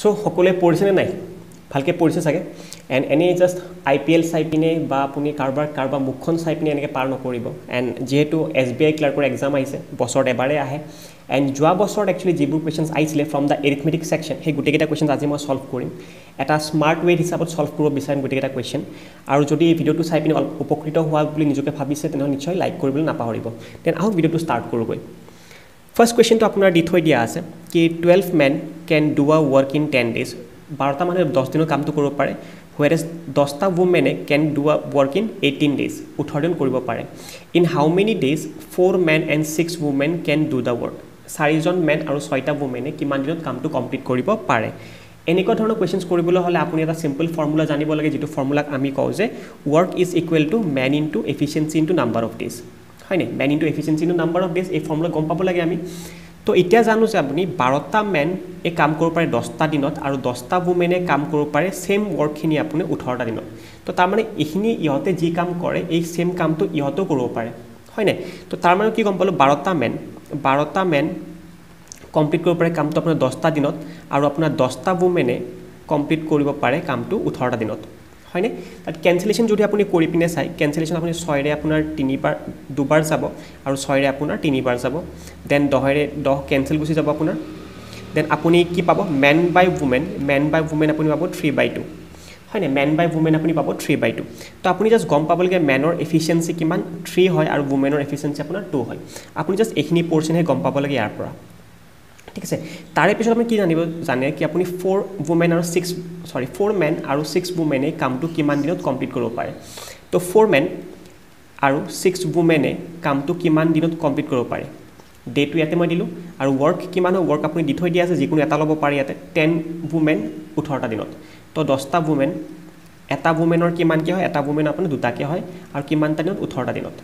So সকলে পঢ়িছেনে নাই ভালকে পঢ়িছে সাগে এন্ড এনি জাস্ট আইপিএল চাই পিনে বা আপুনি কাৰবাৰ মুখখন চাই পিনে এনেকৈ পাৰ নকৰিব এন্ড যেহেতু এসবিআই ক্লাৰ্কৰ এক্সাম আহিছে বছৰত এবাৰে আহে এন্ড যোৱা বছৰত একচুয়ালি যিবোৰ কোৱেশ্চনছ আহিছিলে ফ্ৰম দা এৰিথমেটিক সেকশন সেই গোটেইকেইটা কোৱেশ্চনছ আজি মই সলভ কৰিম এটা স্মাৰ্ট ৱে হিচাপত সলভ কৰিব বিচাৰিম গোটেইকেইটা কোৱেশ্চন আৰু যদি এই ভিডিঅ'টো চাই পিনে উপকৃত হোৱা বুলি নিজকে ভাবিছে তেনেহ'লে নিশ্চয় লাইক কৰিবলৈ নাপাহৰিব দেন আহক ভিডিঅ'টো ষ্টাৰ্ট কৰোঁগৈ ফাৰ্ষ্ট কুৱেশ্চনটো আপোনাৰ দি থৈ দিয়া আছে কি 12 men can do a work in 10 days 12টা মানুহে 10 দিনৰ কামটো কৰিব পাৰে whereas 10টা women can do a work in 18 days 18 দিন কৰিব পাৰে in how many days 4 men and 6 women can do the work 4জন men আৰু 6টা women কিমান দিনত কামটো কমপ্লিট কৰিব পাৰে এনেকুৱা ধৰণৰ কোৱেশ্চনছ কৰিবলৈ হলে আপুনি এটা সিম্পল ফৰ্মুলা জানিব লাগে যেটো ফৰ্মুলাক আমি কওঁ যে work is equal to man into efficiency into number of days হয় নে man into efficiency into number of days এই ফৰ্মুলা গম পাব লাগে আমি তো এতিয়া জানো যে আপুনি 12টা মেন এই কাম কৰিব পাৰে 10টা দিনত আৰু 10টা womenে কাম কৰিব পাৰে সেম ওয়াৰ্কখিনি আপুনি 18টা দিনত তো তাৰ মানে এইখিনি ইহতে যি কাম কৰে এই সেম কামটো ইহতো কৰিব পাৰে হয় নে তো তাৰ মানে কি গম পালো 12টা মেন কমপ্লিট কৰিব পাৰে কামটো আপোনাৰ 10টা দিনত আৰু আপোনাৰ 10টা womenে কমপ্লিট কৰিব পাৰে কামটো 18টা দিনত হয়নে তাত ক্যান্সেলেশন যদি আপুনি কৰি পিনে চাই ক্যান্সেলেশন আপুনি 6 ৰে আপোনাৰ 2বাৰ যাব আৰু 6 ৰে আপোনাৰ 3বাৰ যাব দেন 10 ৰে 10 ক্যান্সেল গুছি যাব আপোনাৰ দেন আপুনি কি পাব men by women আপুনি পাব 3/2 হয়নে men by women আপুনি পাব 3/2 তো আপুনি জাস্ট গম পাব লাগে মেনৰ এফিশিয়েন্সি কিমান 3 হয় আৰু womenৰ এফিশিয়েন্সি আপোনাৰ 2 হয় আপুনি জাস্ট এইখিনি পোৰশন হে গম পাব লাগে ইয়াৰ পৰা ঠিক আছে তাৰে পিছত আপুনি কি জানে কি আপুনি 4 men আৰু 6 womenে কামটো কিমান দিনত কমপ্লিট কৰিব পাৰে তো 4 men আৰু 6 womenে কামটো কিমান দিনত কমপ্লিট কৰিব পাৰে ডেটো ইয়াতে মই দিলো আৰু ওয়াৰ্ক কিমান ওয়াৰ্ক আপুনি দি থৈ দিয়া আছে যিকোনো এটা লব পাৰে ইয়াতে 10 women 18টা দিনত তো 10টা women এটা womenৰ কিমান কি হয় এটা women আপোনাৰ দুটাকে হয় আৰু কিমানটা দিনত 18টা দিনত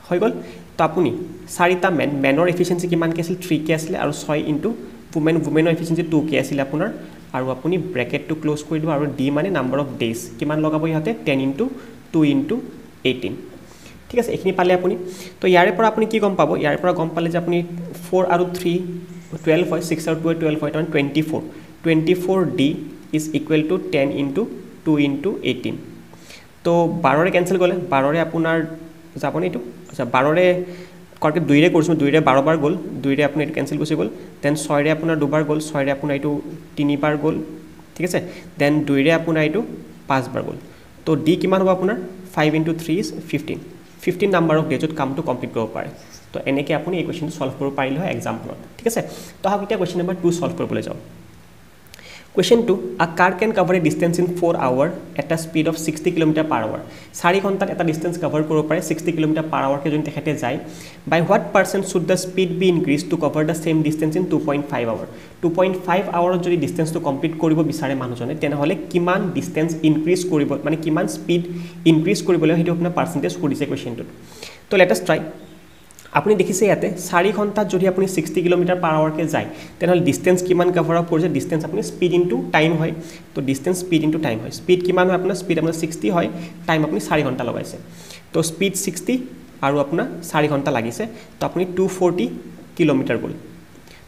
হৈ গল তো আপুনি 4টা মেনৰ এফিশিয়েন্সি কিমান কে আছিল 3 কে আছিল আৰু 6 ইনটু womenৰ এফিশিয়েন্সি 2 কে আছিল আপোনাৰ আৰু আপুনি ব্ৰেকেটটো ক্লোজ কৰি দিব আৰু d মানে নাম্বাৰ অফ ডেজ কিমান লগাব ইহতে 10 ইনটু 2 ইনটু 18 ঠিক আছে এখিনি পালে আপুনি তো ইয়াৰে পৰা আপুনি কি গম পাব ইয়াৰে পৰা গম পালে যে আপুনি 4 আৰু 3 12 হয় 6 আৰু 2 12 হয় 24 d is equal to 10 into 2 into 18 তো 12 ৰে ক্যান্সেল গলে 12 ৰে আপোনাৰ যাব নে এটো আচ্ছা 12 ৰে কৰকে 2 ৰে কৰিছো 2 ৰে 12 বাৰ গল 2 ৰে আপুনি এটো ক্যান্সেল গুছি গল দেন 6 ৰে আপোনাৰ দুবাৰ গল 6 ৰে আপোনাৰ এটো 3 বাৰ গল ঠিক আছে দেন 2 ৰে আপোনাৰ এটো 5 বাৰ গল তো d কিমান হ'ব আপোনাৰ 5 into 3 is 15 নাম্বাৰ অফ ডেজত কামটো কমপ্লিট কৰিব পাৰে তো এনেকৈ আপুনি এই কোৱেশ্চনটো সলভ কৰিব পাৰিলে হয় এক্সাম্পলত ঠিক আছে তো আহক এতিয়া কোৱেশ্চন নম্বৰ 2 সলভ কৰিবলৈ যাও Question 2 A car can cover a distance in 4 hours at a speed of 60 km/h 4 ঘণ্টাত এটা ডিসটেন্স কভার কৰিব পাৰে 60 km/h কে যদি তেখেতে যায় by what percent should the speed be increased to cover the same distance in 2.5 hours 2.5 hours যদি ডিসটেন্সটো complete কৰিব বিচাৰে মানুহজনে তেনেহলে কিমান ডিসটেন্স ইনক্ৰিজ কৰিব মানে কিমান স্পিড ইনক্ৰিজ কৰিবলৈ হেতু আপোনাৰ পাৰ্সেন্টেজ কৰিছে কোৱেশ্চনটোত তো লেট আস ট্রাই আপুনি দেখিছে ইয়াতে 4 ঘণ্টাত যদি আপুনি 60 km/h কে যায় তেনেহলে ডিসটেন্স কিমান কভাৰ আপ কৰিছে ডিসটেন্স আপুনি স্পিড ইনটু টাইম হয় তো ডিসটেন্স স্পিড ইনটু টাইম হয় স্পিড কিমান হয় আপোনাৰ স্পিড আপোনাৰ 60 হয় টাইম আপুনি 4 ঘণ্টা লগাইছে তো স্পিড 60 আৰু আপোনাৰ 4 ঘণ্টা লাগিছে তো আপুনি 240 km গল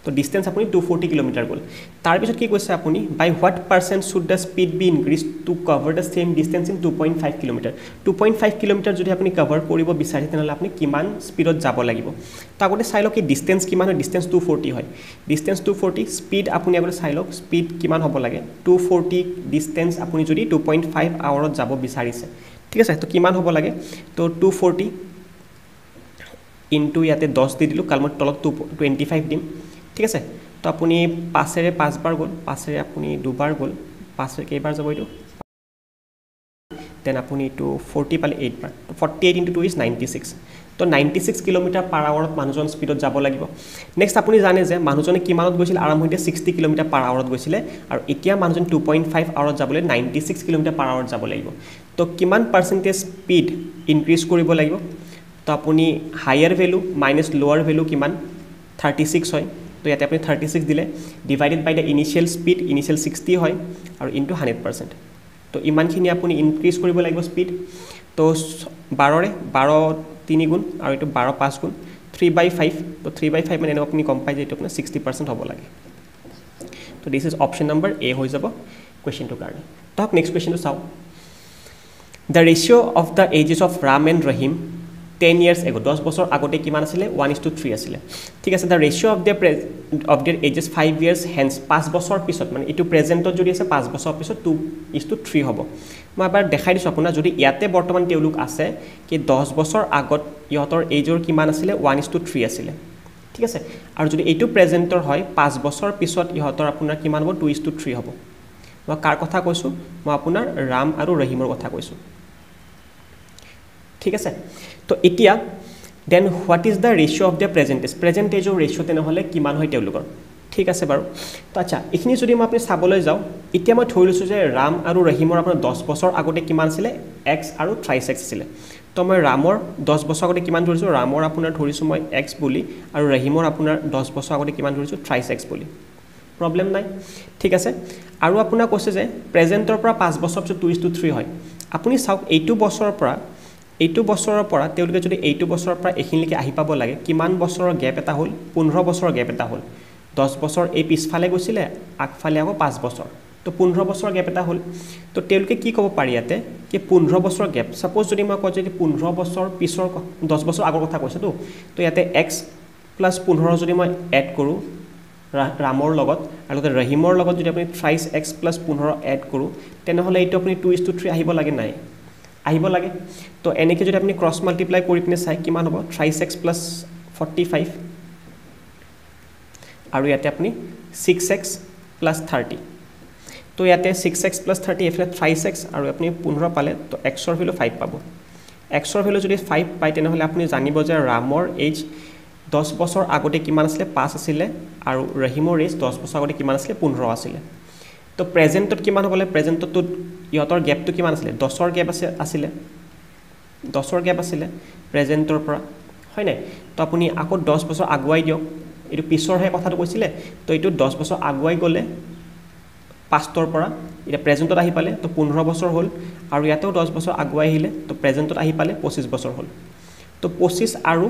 তো ডিসটেন্স আপুনি 240 km গল তাৰ পিছত কি কৈছে আপুনি by what percent should the speed be increase to cover the same distance in 2.5 km 2.5 km যদি আপুনি কভাৰ কৰিব বিচাৰে তেনেহলে আপুনি কিমান স্পিডত যাব লাগিব তো আগতে চাই লওক কি ডিসটেন্স কিমান হয় ডিসটেন্স 240 হয় ডিসটেন্স 240 স্পিড আপুনি আগতে চাই লওক স্পিড কিমান হ'ব লাগে 240 ডিসটেন্স আপুনি যদি 2.5 আৱাৰত যাব বিচাৰিছে ঠিক আছে তো কিমান হ'ব লাগে তো 240 ইনটু ইয়াতে 10 দি দিলো কালমত তলত 25 দিম ঠিক আছে তো আপুনি 5 ৰে 5 বাৰ গল 5 ৰে আপুনি দুবাৰ গল 5 ৰে কেইবাৰ যাব এটো দেন আপুনি টু 40 পালে 8 বাৰ 48 into 2 is 96 তো 96 km/h মানুহজন স্পিডত যাব লাগিব নেক্সট আপুনি জানে যে মানুহজনে কিমানত গৈছিল আৰম্ভতে 60 km/h গৈছিল আৰু এতিয়া মানুহজন 2.5 আৱাৰত যাবলৈ 96 km/h যাব লাগিব তো কিমান পাৰ্সেন্টেজ স্পিড ইনক্ৰিজ কৰিব লাগিব তো আপুনি higher value minus lower value কিমান 36 হয় তো ইয়াতে আপুনি 36 দিলে divided by the initial speed initial 60 হয় আৰু ইনটু 100% তো ইমানখিনি আপুনি ইনক্ৰিজ কৰিব লাগিব স্পিড তো 12 ৰে 12 3 গুণ আৰু এটো 12 5 গুণ 3/5 তো 3/5 মানে আপুনি কম পাই যে এটো আপোনাৰ 60% হ'ব লাগে তো দিছ ইজ অপশ্যন নম্বৰ এ হৈ যাব কুৱেশ্যনটোৰ কাৰণে তো নেক্সট কুৱেশ্যনটো চাওঁ the ratio' of the ages of Ram and Rahim 10 years ago 10 বছৰ আগতে কিমান আছিলে 1:3 আছিলে ঠিক আছে the ratio' of their ages 5 years hence 5 বছৰ পিছত মানে এইটো প্ৰেজেণ্টত যদি আছে 5 বছৰ পিছত 2:3 হ'ব মই এবাৰ দেখাই দিছোঁ আপোনাৰ যদি ইয়াতে বৰ্তমান তেওঁলোক আছে কি 10 বছৰ আগত ইহঁতৰ এজৰ কিমান আছিলে 1:3 আছিলে ঠিক আছে আৰু যদি এইটো প্ৰেজেণ্টৰ হয় 5 বছৰ পিছত ইহঁতৰ আপোনাৰ কিমান হ'ব 2:3 হ'ব মই কাৰ কথা কৈছোঁ মই আপোনাৰ ৰাম আৰু ৰহিমৰ কথা কৈছোঁ ঠিক আছে তো এতিয়া then what is the ratio' of the present এজৰ ৰেচিঅ' তেনেহ'লে কিমান হয় তেওঁলোকৰ ঠিক আছে বাৰু তো আচ্ছা এইখিনি যদি মই আপুনি চাবলৈ যাওঁ এতিয়া মই ধৰি লৈছোঁ যে ৰাম আৰু ৰহিমৰ আপোনাৰ 10 বছৰ আগতে কিমান আছিলে x আৰু থ্ৰাইছ x আছিলে তো মই ৰামৰ 10 বছৰ আগতে কিমান ধৰিছোঁ ৰামৰ আপোনাৰ ধৰিছোঁ মই x বুলি আৰু ৰহিমৰ আপোনাৰ 10 বছৰ আগতে কিমান ধৰিছোঁ থ্ৰাইছ x বুলি প্ৰব্লেম নাই ঠিক আছে আৰু আপোনাৰ কৈছে যে প্ৰেজেণ্টৰ পৰা 5 বছৰ পিছত 2:3 হয় আপুনি চাওক এইটো বছৰৰ পৰা তেওঁলোকে যদি এইটো বছৰৰ পৰা এইখিনিলৈকে আহি পাব লাগে কিমান বছৰৰ গেপ এটা হ'ল 15 বছৰৰ গেপ এটা হ'ল 10 বছৰ এই পিছফালে গৈছিলে আগফালে আকৌ 5 বছৰ তো 15 বছৰৰ গেপ এটা হ'ল তো তেওঁলোকে কি ক'ব পাৰি ইয়াতে কি 15 বছৰৰ গেপ সাপোজ যদি মই কওঁ যে 15 বছৰ পিছৰ 10 বছৰ আগৰ কথা কৈছোঁ তো ইয়াতে x + 15 যদি মই এড কৰোঁ ৰামৰ লগত আৰু ৰহিমৰ লগত যদি আপুনি থ্ৰাইছ x + 15 এড কৰোঁ তেনেহ'লে এইটো আপুনি 2:3 আহিব লাগে নাই আহিব লাগে তো এনেকৈ যদি আপুনি ক্ৰছ মাল্টিপ্লাই কৰি পিনে চাই কিমান হ'ব থ্ৰাইছ x + 45 আৰু ইয়াতে আপুনি 6x + 30 তো ইয়াতে 6x + 30 এফালে থ্ৰাইছ x আৰু আপুনি 15 পালে তো xৰ ভেলু 5 পাব xৰ ভেলু যদি 5 পায় তেনেহ'লে আপুনি জানিব যে ৰামৰ এজ 10 বছৰ আগতে কিমান আছিলে 5 আছিলে আৰু ৰহিমৰ এজ 10 বছৰ আগতে কিমান আছিলে 15 আছিলে তো প্ৰেজেণ্টত কিমান হ'বলে প্ৰেজেণ্টত ইহঁতৰ গেপটো কিমান আছিলে 10ৰ গেপ আছিলে প্ৰেজেণ্টৰ পৰা হয় নাই তো আপুনি আকৌ 10 বছৰ আগুৱাই দিয়ক এইটো পিছৰহে কথাটো কৈছিলে তো এইটো 10 বছৰ আগুৱাই গ'লে পাষ্টৰ পৰা এটা প্ৰেজেণ্টত আহি পালে তো 15 বছৰ হ'ল আৰু ইয়াতেও 10 বছৰ আগুৱাই আহিলে তো প্ৰেজেণ্টত আহি পালে 25 বছৰ হ'ল তো 25 আৰু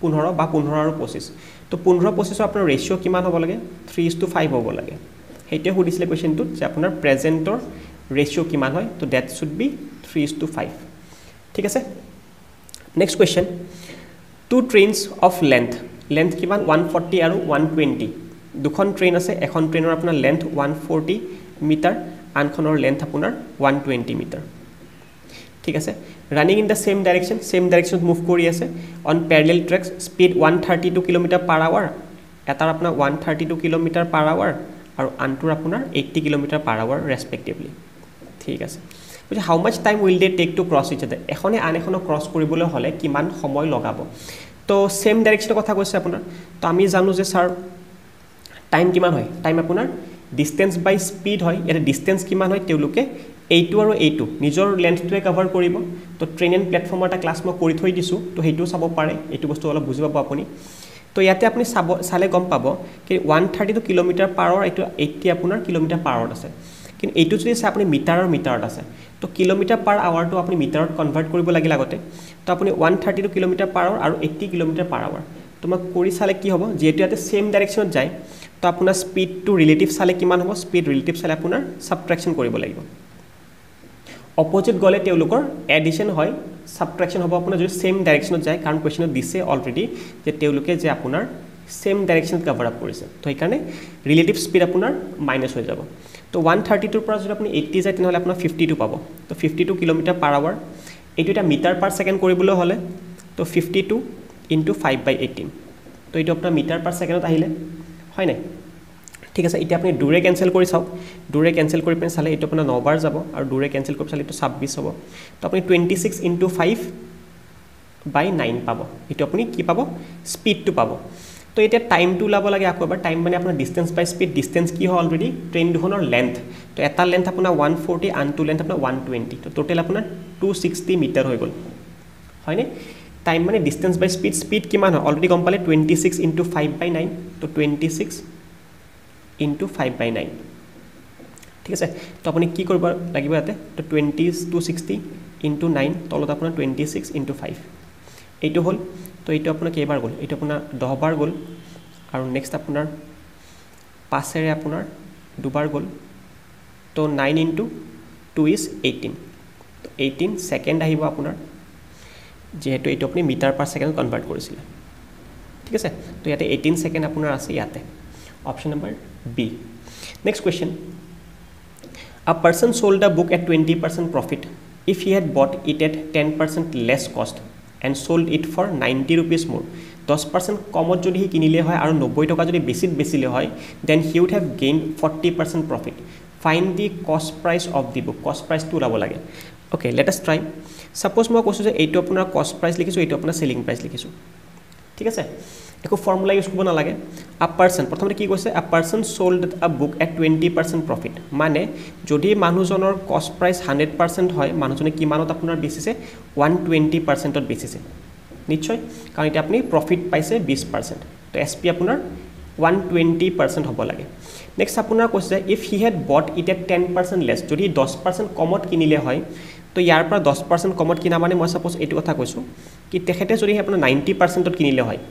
15 বা 15 আৰু 25 তো 15 25 আপোনাৰ ৰেচিঅ' কিমান হ'ব লাগে 3:5 হ'ব লাগে সেইটোৱে সুধিছিলে কুৱেশ্যনটোত যে আপোনাৰ প্ৰেজেণ্টৰ ৰেচিঅ' কিমান হয় তো ডেট শুড বি 3:5 ঠিক আছে next question two trains of length কিমান 140 আৰু 120 দুখন ট্ৰেইন আছে এখন ট্ৰেইনৰ আপোনাৰ লেন্থ 140 মিটাৰ আনখনৰ লেন্থ আপোনাৰ 120 মিটাৰ ঠিক আছে running in the same direction move কৰি আছে অন পেৰেলেল ট্ৰেকছ স্পীড 132 km/h এটাৰ আপোনাৰ 132 km/h আৰু আনটোৰ আপোনাৰ 80 km/h ৰেসপেক্টিভলি ঠিক আছে বুজি how much time will they take to cross each other এখনে আন এখনক ক্ৰছ কৰিবলৈ হ'লে কিমান সময় লগাব তো সেম ডাইৰেকশ্যনৰ কথা কৈছে আপোনাৰ তো আমি জানো যে স্যাৰ টাইম কিমান হয় টাইম আপোনাৰ ডিসটেন্স বাই স্পীড হয় এটা ডিসটেন্স কিমান হয় তেওঁলোকে এইটো আৰু এইটো নিজৰ লেন্থটোৱে কভাৰ কৰিব তো ট্ৰেইন এণ্ড প্লেটফৰ্মৰ এটা ক্লাছ মই কৰি থৈ দিছোঁ তো সেইটোও চাব পাৰে এইটো বস্তু অলপ বুজি পাব আপুনি তো ইয়াতে আপুনি চালে গম পাব কি 132 km/h এইটো 80 আপোনাৰ km/h আছে কিন্তু এইটো যদি চাই আপুনি মিটাৰত আছে তো km/h টো আপুনি মিটাৰত কনভাৰ্ট কৰিব লাগিল আগতে তো আপুনি 132 km/h আৰু 80 km/h তো মই কৰি চালে কি হ'ব যেহেতু ইয়াতে সেম ডাইৰেকশ্যনত যায় তো আপোনাৰ স্পীড টু ৰিলেটিভ চালে কিমান হ'ব স্পীড ৰিলেটিভ চালে আপোনাৰ সাবট্ৰেকশ্যন কৰিব লাগিব অপোজিট গ'লে তেওঁলোকৰ এডিশ্যন হয় সাবট্ৰেকশ্যন হ'ব আপোনাৰ যদি সেম ডাইৰেকশ্যনত যায় কাৰণ কুৱেশ্যনত দিছে অলৰেডি যে তেওঁলোকে যে আপোনাৰ সেম ডাইৰেকশ্যনত কভাৰ আপ কৰিছে তো সেইকাৰণে ৰিলেটিভ স্পীড আপোনাৰ মাইনাছ হৈ যাব তো 132 পৰা যদি আপুনি 80 যায় তেনেহ'লে আপোনাৰ 52 পাব তো 52 km/h এইটো এটা মিটাৰ/সেকেন্ড কৰিবলৈ হ'লে তো 52 * 5/18 তো এইটো আপোনাৰ মিটাৰ/সেকেন্ডত আহিলে হয় নাই ঠিক আছে এতিয়া আপুনি দুৰে কেনসেল কৰি চাওক দুৰে কেনসেল কৰি পিনে চালে এইটো আপোনাৰ 9 বাৰ যাব আৰু দুৰে কেনসেল কৰি চালে এইটো 26 হ'ব তো আপুনি 26 * 5/9 পাব এইটো আপুনি কি পাব স্পীডটো পাব তো এতিয়া টাইমটো ওলাব লাগে আকৌ এবাৰ টাইম মানে আপোনাৰ ডিসটেন্স বাই স্পীড ডিসটেন্স কি হয় অলৰেডি ট্ৰেইন দুখনৰ লেন্থ তো এটা লেন্থ আপোনাৰ 140 আনটো লেন্থ আপোনাৰ 120 তো টোটাল আপোনাৰ 260 মিটাৰ হৈ গ'ল হয়নে টাইম মানে ডিসটেন্স বাই স্পীড কিমান হয় অলৰেডি গম পালে 26 * 5/9 তো 26 * 5/9 ঠিক আছে তো আপুনি কি কৰিব লাগিব ইয়াতে তো 260 * 9 তলত আপোনাৰ 26 * 5 এইটো হ'ল তো এইটো আপোনাৰ কেইবাৰ গ'ল এইটো আপোনাৰ 10 বাৰ গ'ল আৰু নেক্সট আপোনাৰ 5 আপোনাৰ দুবাৰ গ'ল তো 9 * 2 is 18 তো 18 সেকেন্ড আহিব আপোনাৰ যেহেতু এইটো আপুনি মিটাৰ পাৰ সেকেন্ড কনভাৰ্ট কৰিছিল ঠিক আছে তো ইয়াতে 18 সেকেন্ড আপোনাৰ আছে ইয়াতে option number B next question a person sold a book at 20% profit if he had bought it at 10% less cost and sold it for 90 rupees more 10% কমত যদি হি কিনিলে হয় আৰু 90 টকা যদি বেছিত বেচিলে হয় then he would have gained 40% profit find the cost price of the book cost price to ওলাব লাগে okay let us try suppose মই কৈছো যে এইটো আপোনাৰ cost price লিখিছো এইটো আপোনাৰ selling price লিখিছো ঠিক আছে একো ফৰ্মুলা ইউজ কৰিব নালাগে a person প্ৰথমতে কি কৈছে a person sold a book at 20% profit মানে যদি মানুহজনৰ cost price 100% হয় মানুহজনে কিমানত আপোনাৰ বেচিছে 120% ত বেচিছে নিশ্চয় কাৰণ এটা আপুনি প্ৰফিট পাইছে 20% তো SP আপোনাৰ 120% হ'ব লাগে নেক্সট আপোনাৰ কৈছে যে if he had bought it at 10% less যদি 10% কমত কিনিলে হয় তো ইয়াৰ পৰা 10% কমত কিনা মানে মই সাপোজ এইটো কথা কৈছো কি তেখেতে যদি আপোনাৰ 90% ত কিনিলে হয়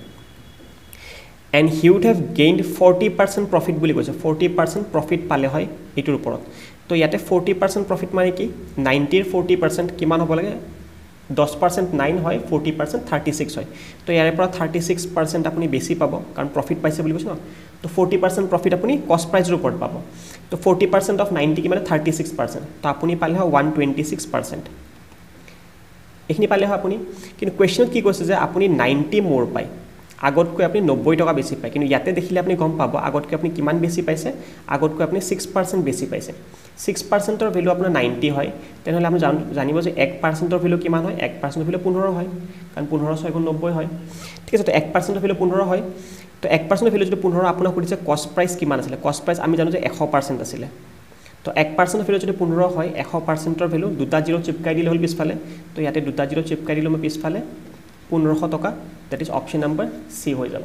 and he would have gained 40% profit বুলি কৈছে 40% profit পালে হয় এটোৰ ওপৰত তো ইয়াতে 40% profit মানে কি 90 ৰ 40% কিমান হ'ব লাগে 10% 9 হয় 40% 36 হয় তো ইয়াৰে পৰা 36% আপুনি বেছি পাব কাৰণ profit পাইছে বুলি কৈছো তো 40% profit আপুনি cost price ৰ ওপৰত পাব তো 40% of 90 কি মানে 36% তো আপুনি পালে হয় 126% এখিনি পালে হয় আপুনি কিন্তু কোৱেশ্চনত কি কৈছে যে আপুনি 90 মোৰ পায় আগতকৈ আপুনি 90 টকা বেছি পায় কিন্তু ইয়াতে দেখিলে আপুনি গম পাব আগতকৈ আপুনি কিমান বেছি পাইছে আগতকৈ আপুনি 6% বেছি পাইছে 6% ৰ ভ্যালু আপোনাৰ 90 হয় তেনেহলে আপুনি জানিব যে 1% ৰ ভ্যালু কিমান হয় 1% ৰ ভ্যালু 15 হয় কাৰণ 15 6 90 হয় ঠিক আছে তো 1% ৰ ভ্যালু 15 হয় তো 1% ৰ ভ্যালু যদি 15 আপোনাক কৰিছে কষ্ট প্ৰাইস কিমান আছিল কষ্ট প্ৰাইস আমি জানো যে 100% আছিল তো 1% ৰ ভ্যালু যদি 15 হয় 100% ৰ ভ্যালু দুটা জিৰো চিপকাই দিলে হল পিছফালে তো ইয়াতে দুটা জিৰো চিপকাই দিলে মই পিছফালে 1500 টকা that is option number C হৈ যাব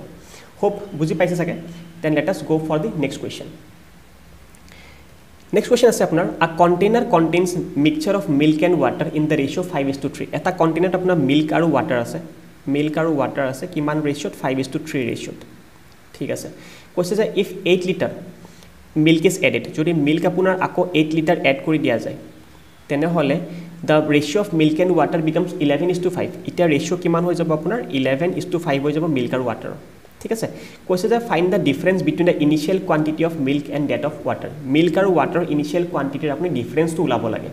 hope বুজি পাইছে সাকে then let us go for the next question next question আছে আপোনাৰ a container contains mixture of milk and water in the ratio 5:3 এটা কন্টেইনাৰত আপোনাৰ milk আৰু water আছে কিমান ৰেশিওত 5:3 ৰেশিওত ঠিক আছে কৈছে যে if 8 litre milk is added যদি milk আপোনাৰ আকৌ 8 লিটাৰ এড কৰি দিয়া যায় তেনেহলে the ratio of milk and water becomes 11:5 এটা ratio কিমান হৈ যাব আপোনাৰ 11:5 হৈ যাব milk আৰু water ঠিক আছে কৈছে যে find the difference between the initial quantity of milk and that of water milk আৰু water initial quantity আপুনি difference টো উলাব লাগে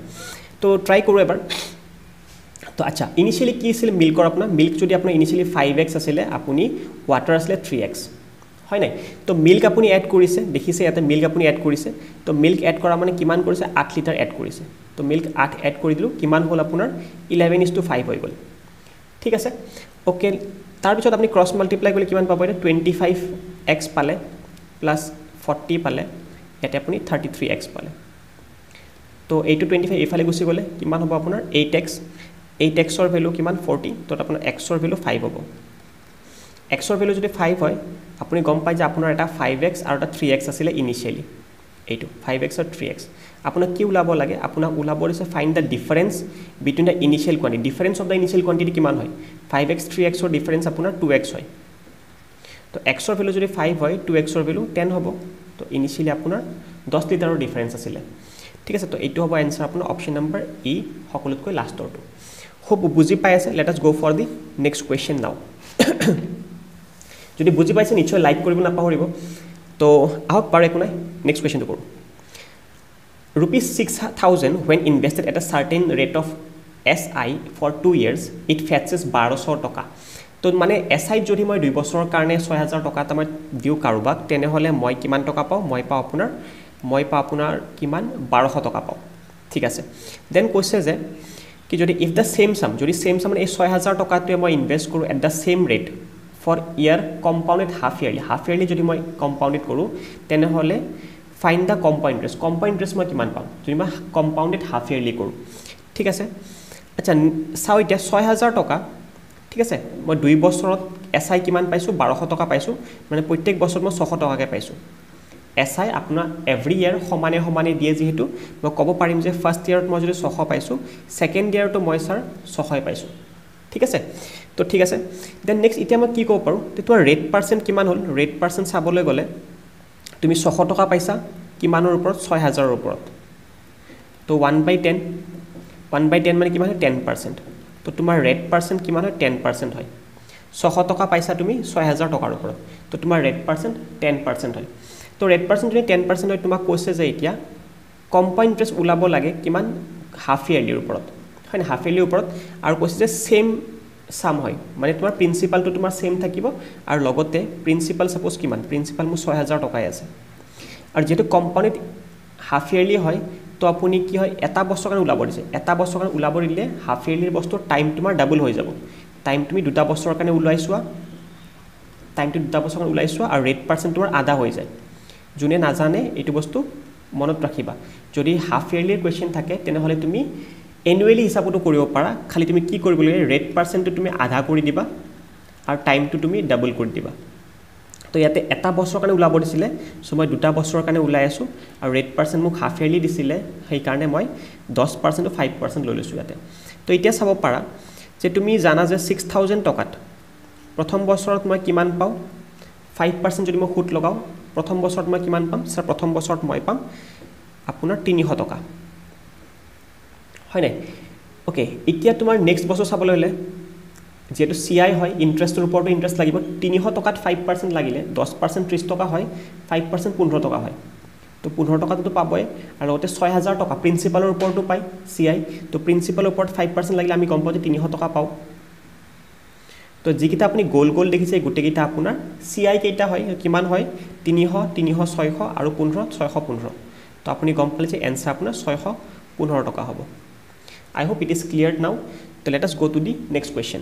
তো ট্ৰাই কৰো এবাৰ তো আচ্ছা ইনিশিয়ালি কি আছিল মিল্কৰ আপোনাৰ মিল্ক যদি আপোনাৰ ইনিশিয়ালি 5x আছিল আপুনি water আছিল 3x হয় নাই তো মিল্ক আপুনি এড কৰিছে দেখিছে ইয়াতে মিল্ক আপুনি এড কৰিছে তো মিল্ক এড কৰা মানে কিমান কৰিছে 8 লিটাৰ এড কৰিছে তো মিল্ক 8 এড কৰি দিলু কিমান হল আপোনাৰ 11:5 হৈ গল ঠিক আছে ওকে তাৰ পিছত আপুনি ক্ৰস মাল্টিপ্লাই কৰিলে কিমান পাব এটা 25x পালে প্লাস 40 পালে এটা আপুনি 33x পালে তো এইটো 25 এফালে গুছি গলে কিমান হ'ব আপোনাৰ 8x ৰ ভ্যালু কিমান 40 তো আপোনাৰ x ৰ ভ্যালু 5 হ'ব x ৰ ভ্যালু যদি 5 হয় আপুনি গম পাই যে আপোনাৰ এটা 5x আৰু এটা 3x আছিল ইনিশিয়ালি এইটো 5x আৰু 3x আপোনাক কি উলাব লাগে আপোনাক উলাব দিছে find da difference between da initial quantity difference of the initial quantity কিমান হয় 5x 3x ৰ ডিফাৰেন্স আপোনাৰ 2x হয় তো x ৰ ভ্যালু যদি 5 হয় 2x ৰ ভ্যালু 10 হ'ব তো ইনিশিয়ালি আপোনাৰ 10 লিটাৰৰ ডিফাৰেন্স আছিল ঠিক আছে তো এইটো হ'ব आंसर আপোনাৰ অপচন নম্বৰ ই সকলোতকৈ লাষ্টৰটো হোপ বুজি পাই আছে let us go for the next question now যদি বুজি পাইছে নিশ্চয় লাইক কৰিব নাপাহৰিব তো আহক পাৰে একো নাই নেক্সট কোৱেশ্চনটো কৰো rupees 6000 when invested at a certain rate of SI for 2 years it fetches 1200 টকা তো মানে SI যদি মই 2 বছৰৰ কাৰণে 6000 টকা মই দিও কাৰোবাক তেনে হলে মই কিমান টকা পাও মই পাও আপোনাৰ কিমান 1200 টকা পাও ঠিক আছে দেন কৈছে যে কি যদি if the same sum যদি same sum মানে 6000 টকাটোৱে মই ইনভেস্ট কৰো at the same rate for year compounded half yearly যদি মই compounded কৰো তেনে হলে find the compound interest মই কিমান পাম যদি মই compounded half yearly কৰো ঠিক আছে আচ্ছা চাও এটা 6000 টকা ঠিক আছে মই 2 বছৰত SI কিমান পাইছো 1200 টকা পাইছো মানে প্ৰত্যেক বছৰত মই 600 টকাকে পাইছো SI আপোনাৰ এভৰি ইয়াৰ সমানে দিয়ে যেহেতু মই কব পাৰিম যে ফাৰ্স্ট ইয়াৰত মই যদি 600 পাইছো সেকেন্ড ইয়াৰটো মই স্যাৰ 600 পাইছো ঠিক আছে তো ঠিক আছে দেন নেক্সট ইতিয়া মই কি কব পাৰো তেটো ৰেট পাৰ্সেন্ট কিমান হল ৰেট পাৰ্সেন্ট চাবলৈ গলে তুমি 600 টকা পাইছা কিমানৰ ওপৰত 6000ৰ ওপৰত তো 1/10 1/10 মানে কিমান হয় 10% তো তোমাৰ ৰেট পাৰ্চেন্ট কিমান হয় 10% হয় 600 টকা পাইছা তুমি 6000 টকাৰ ওপৰত তো তোমাৰ ৰেট পাৰ্চেন্ট 10% হয় তো ৰেট পাৰ্চেন্ট যদি 10% হয় তোমাক কৈছে যে এতিয়া কম্পাউণ্ড ইন্টাৰেষ্ট ওলাব লাগে কিমান হাফ ইয়াৰলিৰ ওপৰত হয় না হাফ ইয়াৰলিৰ ওপৰত আৰু কৈছে যে সেম সাম হয় মানে তোমাৰ প্ৰিন্সিপালটো তোমাৰ সেম থাকিব আৰু লগতে প্ৰিন্সিপাল সাপোজ কিমান প্ৰিন্সিপাল মোৰ 6000 টকাই আছে আৰু যেটো কম্পাউণ্ড হাফ ইয়াৰলি হয় তো আপুনি কি হয় এটা বছৰ কাৰণে ওলাব দিছে এটা বছৰ কাৰণে ওলাব দিলে হাফ ইয়াৰলিৰ বস্তু টাইম তোমাৰ ডাবল হৈ যাব টাইম তুমি দুটা বছৰৰ কাৰণে ওলাইছোৱা টাইমটো দুটা বছৰ কাৰণে ওলাইছোৱা আৰু ৰেট পাৰ্চেন্ট তোমাৰ আধা হৈ যায় যোনে নাজানে এইটো বস্তু মনত ৰাখিবা যদি হাফ ইয়াৰলিৰ কোৱেশ্চন থাকে তেনেহলে তুমি এনুৱেলি হিসাবটো কৰিব পাৰা খালি তুমি কি কৰিব লাগে ৰেট পাৰ্চেন্টটো তুমি আধা কৰি দিবা আৰু টাইমটো তুমি ডাবল কৰি দিবা তো ইয়াতে এটা বছৰ কাৰণে ওলাব দিছিলে সো মই দুটা বছৰৰ কাৰণে ওলাই আছো আৰু ৰেট পাৰ্চেন্ট মোক হাফ ইয়াৰলি দিছিলে সেই কাৰণে মই 10% টো 5% লৈ লৈছো ইয়াতে তো এতিয়া চাব পাৰা যে তুমি জানা যে 6000 টকাত প্ৰথম বছৰত মই কিমান পাও 5% যদি মই খুট লগাও প্ৰথম বছৰত মই কিমান পাম স্যাৰ প্ৰথম বছৰত মই পাম আপোনাৰ 300 টকা হয় নাই ওকে এতিয়া তোমাৰ নেক্সট বছৰ চাবলৈ হলে যেটো সিআই হয় ইন্টাৰেষ্টৰ ওপৰত ইন্টাৰেষ্ট লাগিব 300 টকাত 5% লাগিলে 10% 30 টকা হয় 5% 15 টকা হয় তো 15 টকাটো পাবই আৰু লগতে 6000 টকা প্ৰিন্সিপালৰ ওপৰটো পাই সিআই তো প্ৰিন্সিপালৰ ওপৰত 5% লাগিলে আমি গম পাওঁ যে 300 টকা পাও তো যিকিটা আপুনি গোল গোল দেখিছে গুটেকিটা আপোনাৰ সিআই কেইটা হয় কিমান হয় 300 300 600 আৰু 15 615 তো আপুনি গম পালে যে এনসাৰ আপোনাৰ 615 টকা হ'ব I hope it is clear now. So let us go to the next question.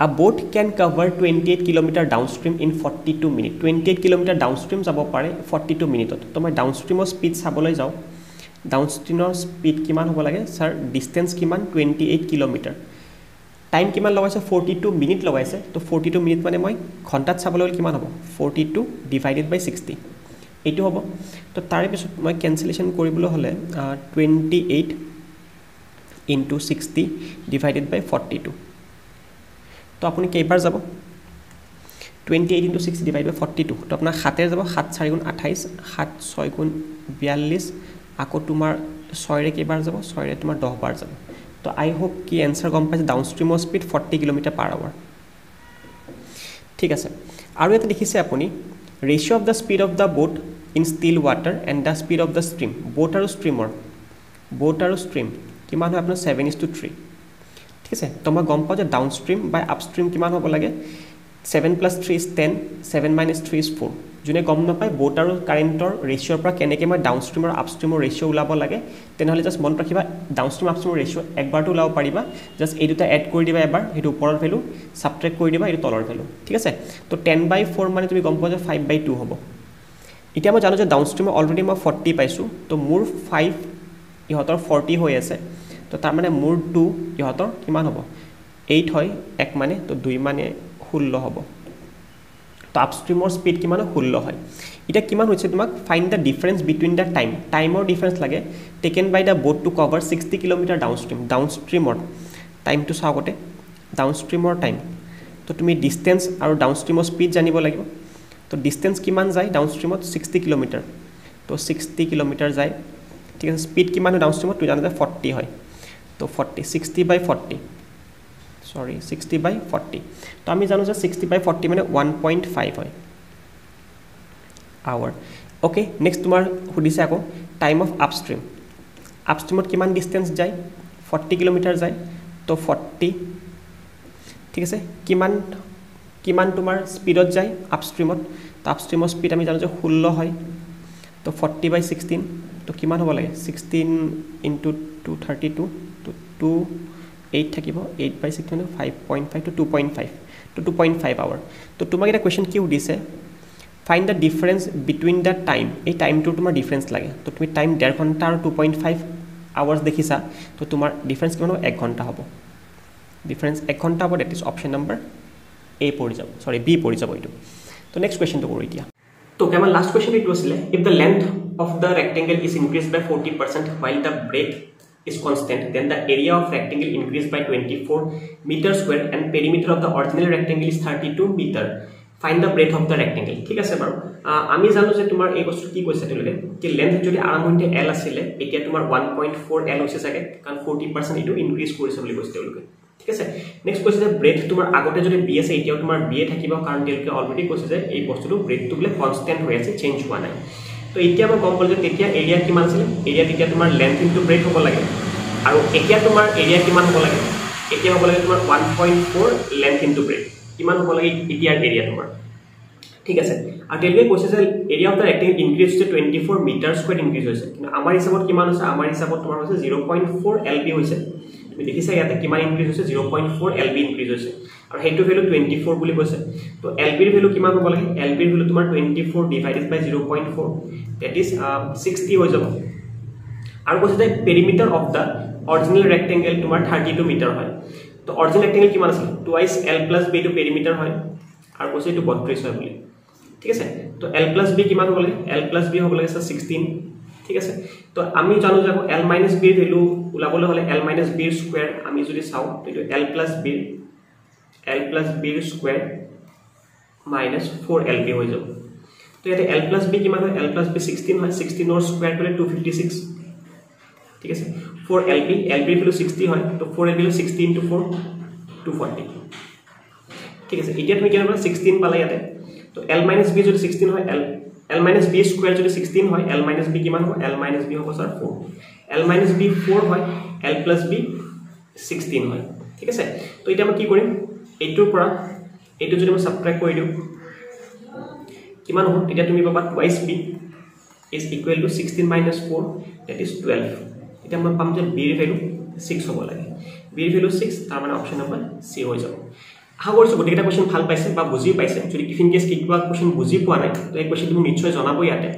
A boat can cover 28 km downstream in 42 minutes. 28 km downstream যাব পাৰে 42 মিনিটত তো মই ডাউনষ্ট্ৰীমৰ স্পীড চাবলৈ যাও ডাউনষ্ট্ৰীমৰ স্পীড কিমান হ'ব লাগে স্যাৰ ডিসটেন্স কিমান 28 km টাইম কিমান লগাইছে 42 মিনিট লগাইছে তো 42 মিনিট মানে মই ঘণ্টাত চাবলৈ কিমান হ'ব 42 ডিভাইডেড বাই 60 এইটো হ'ব তো তাৰে পিছত মই ক্যান্সেলেশন কৰিবলৈ হলে 28 into 60 divided by 42 তো আপুনি কেইবাৰ যাব 28 into 60 divided by 42 তো আপোনাৰ 7 এ যাব 7 4 গুণ 28 7 6 গুণ 42 আকৌ তোমাৰ 6 ৰে কেইবাৰ যাব 6 ৰে তোমাৰ 10 বাৰ যাব তো আই হোপ কি आंसर গম পাইছে ডাউনষ্ট্ৰীমৰ স্পীড 40 km/h ঠিক আছে আৰু এটা দেখিছে আপুনি ratio of the speed of the boat in still water and the speed of the stream boat আৰু ষ্ট্ৰীম কিমান হয় আপোনাৰ 7:3 ঠিক আছে তো মই গম পাও যে ডাউনষ্ট্ৰীম বাই আপষ্ট্ৰীম কিমান হ'ব লাগে 7 + 3 is 10 7 - 3 is 4 জুনে গম নাপায় বোট আৰু কাৰেন্টৰ ৰেশিওৰ পৰা কেনেকৈ মই ডাউনষ্ট্ৰীম আৰু আপষ্ট্ৰীমৰ ৰেশিও ওলাব লাগে তেনেহলে জাস্ট মন ৰাখিবা ডাউনষ্ট্ৰীম আপষ্ট্ৰীমৰ ৰেশিও একবাৰটো ওলাব পাৰিবা জাস্ট এই দুটা এড কৰি দিবা এবাৰ হেতু ওপৰৰ ভ্যালু সাবট্ৰেক্ট কৰি দিবা এই তলৰ ভ্যালু ঠিক আছে তো 10/4 মানে তুমি গম পাও যে 5/2 হ'ব এতিয়া মই জানো যে ডাউনষ্ট্ৰীমৰ অলৰেডি মই 40 পাইছো তো মোৰ 5 ইহতৰ 40 হৈ আছে তো তাৰ মানে মোৰ 2 ইহতৰ কিমান হ'ব 8 হয় 1 মানে তো 2 মানে 16 হ'ব তো আপষ্ট্ৰীমৰ স্পীড কিমান 16 হয় এটা কিমান হৈছে তোমাক find the difference between the টাইমৰ ডিফাৰেন্স লাগে taken by the boat to cover 60 km ডাউনষ্ট্ৰীমৰ টাইমটো চাওগতে ডাউনষ্ট্ৰীমৰ টাইম তো তুমি ডিসটেন্স আৰু ডাউনষ্ট্ৰীমৰ স্পীড জানিব লাগিব তো ডিসটেন্স কিমান যায় ডাউনষ্ট্ৰীমত 60 km তো 60 km যায় ঠিক আছে স্পীড কিমান ডাউনষ্ট্ৰীমত তুমি জানা যে 40 হয় তো 40 60/40 সৰি 60/40 তো আমি জানো যে 60/40 মানে 1.5 হয় আৱাৰ ওকে নেক্সট তোমাৰ হুদিছে আকৌ টাইম অফ আপষ্ট্ৰীমত কিমান ডিসটেন্স যায় 40 km যায় তো 40 ঠিক আছে কিমান তোমাৰ স্পীডত যায় আপষ্ট্ৰীমত তো আপষ্ট্ৰীমৰ স্পীড আমি জানো যে 16 হয় তো 40/16 তো কিমান হ'ব লাগে 16 into 232 to 8 থাকিব 8/6 মানে 5.5 to 2.5 to 2.5 hour তো তোমাক এটা কোৱেশ্চন কি উদিছে find the difference between the time এই টাইমটো তোমাৰ ডিফাৰেন্স লাগে তো তুমি টাইম 1.5 ঘণ্টা আৰু 2.5 আৱাৰ্স দেখিছা তো তোমাৰ ডিফাৰেন্স কিমান হ'ব 1 ঘণ্টা হ'ব ডিফাৰেন্স 1 ঘণ্টা হ'ব দ্যাট ইজ অপচন নম্বৰ এ পৰি যাব সৰি বি পৰি যাব এইটো তো নেক্সট কোৱেশ্চনটো কৰো এতিয়া তো কেমন লাষ্ট কোৱেশ্চন ইট আছিলে if the length of the rectangle is increased by 40% while the breadth is constant then the area of rectangle increased by 24 meter square and perimeter of the original rectangle is 32 meter find the breadth of the rectangle ঠিক আছে বাৰু আমি জানো যে তোমাৰ এই বস্তু কি কৈছে তেলকে কি লেন্থ যদি আৰম্ভণিতে l আছিল এতিয়া তোমাৰ 1.4 l হৈছে চাগে কাৰণ 40% ইটো ইনক্ৰিজ কৰিছে বুলি কৈছে তেলকে ঠিক আছে নেক্সট কৈছে যে ব্ৰেথ তোমাৰ আগতে যদি b আছে এতিয়াও তোমাৰ b থাকিব কাৰণ তেলকে অলৰেডি কৈছে যে এই বস্তুটো ব্ৰেথটো বলে কনস্ট্যান্ট হৈ আছে চেঞ্জ হোৱা নাই তো এতিয়া মই গম পালো যে তেতিয়া এৰিয়া কিমান আছিল এৰিয়া তেতিয়া তোমাৰ লেন্থ ইনটু ব্ৰেথ হ'ব লাগে আৰু এতিয়া তোমাৰ এৰিয়া কিমান হ'ব লাগে এতিয়া হ'ব লাগে তোমাৰ 1.4 লেন্থ ইনটু ব্ৰেথ কিমান হ'ব লাগে এতিয়াৰ এৰিয়া তোমাৰ ঠিক আছে আৰু তেলকে কৈছে যে area of the rectangle increase to 24 metre square increase হৈছে কিন্তু আমাৰ হিচাপত কিমান হৈছে আমাৰ হিচাপত তোমাৰ হৈছে 0.4 lb হৈছে তুমি দেখিছা ইয়াতে কিমান ইনক্ৰিজ হৈছে 0.4 lb ইনক্ৰিজ হৈছে আৰু হেইটো ভ্যালু 24 বুলি কৈছে তো lb এৰ ভ্যালু কিমান হ'ব লাগে lb এৰ ভ্যালু তোমাৰ 24 ডিভাইডেড বাই 0.4 দ্যাট ইজ 60 হৈ যাব আৰু কৈছে যে perimeter of the original rectangle তোমাৰ 32 মিটাৰ হয় তো অৰিজিনাল ৰেক্টেংগল কিমান আছিল twice l + b two perimeter হয় আৰু কৈছে এটো 32 হয় বুলি ঠিক আছে তো l + b কিমান হ'ব লাগে l + b হ'ব লাগে 16 ঠিক আছে তো আমি জানো যে l - b এর ভ্যালু উলাবলৈ হলে l - b এর স্কয়ার আমি যদি চাও তো এটো l + b এর স্কয়ার - 4lb হৈ যাব তো ইয়াতে l + b কিমান হয় l + b 16 হয় 16 এর স্কয়ার করলে 256 ঠিক আছে 4lb lb এর ভ্যালু 60 হয় তো 4lb 60 * 4 240 ঠিক আছে এতিয়া তুমি কিমান 16 পালা ইয়াতে তো l - b যদি 16 হয় l - b স্কয়ার যদি 16 হয় l - b কিমান হ'ব l - b হ'ব স্যার 4 l - b 4 হয় l + b 16 হয় ঠিক আছে তো এটা আমি কি কৰিম এইটোৰ পৰা এইটো যদি মই সাবট্ৰাক্ট কৰি দিও কিমান হ'ব তেতিয়া তুমি পাবা twice b is equal to 16 minus 4 that is 12 এটা মই পাম যে b এর ভ্যালু 6 হ'ব লাগে b এর ভ্যালু 6 তাৰ মানে অপচন নম্বৰ c হৈ যাব আশা কৰিছো গোটেইটা কোৱেশ্চন ভাল পাইছে বা বুজি পাইছে যদি ইফিন কেস কিবা কোৱেশ্চন বুজি পোৱা নাই তো এই কোৱেশ্চন তুমি নিশ্চয় জনাব ইয়াতে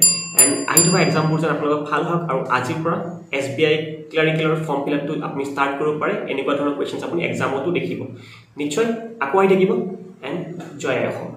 এন্ড আই থকা এক্সামবোৰ যেন আপোনালোক ভাল হওক আৰু আজিৰ পৰা SBI ক্লাৰিকেলৰ ফৰ্ম ফিল আপটো আপুনি ষ্টাৰ্ট কৰিব পাৰে এনেকুৱা ধৰণৰ কোৱেশ্চনছ আপুনি এক্সামতো দেখিব নিশ্চয় আকৌ আহি থাকিব এন্ড জয় অসম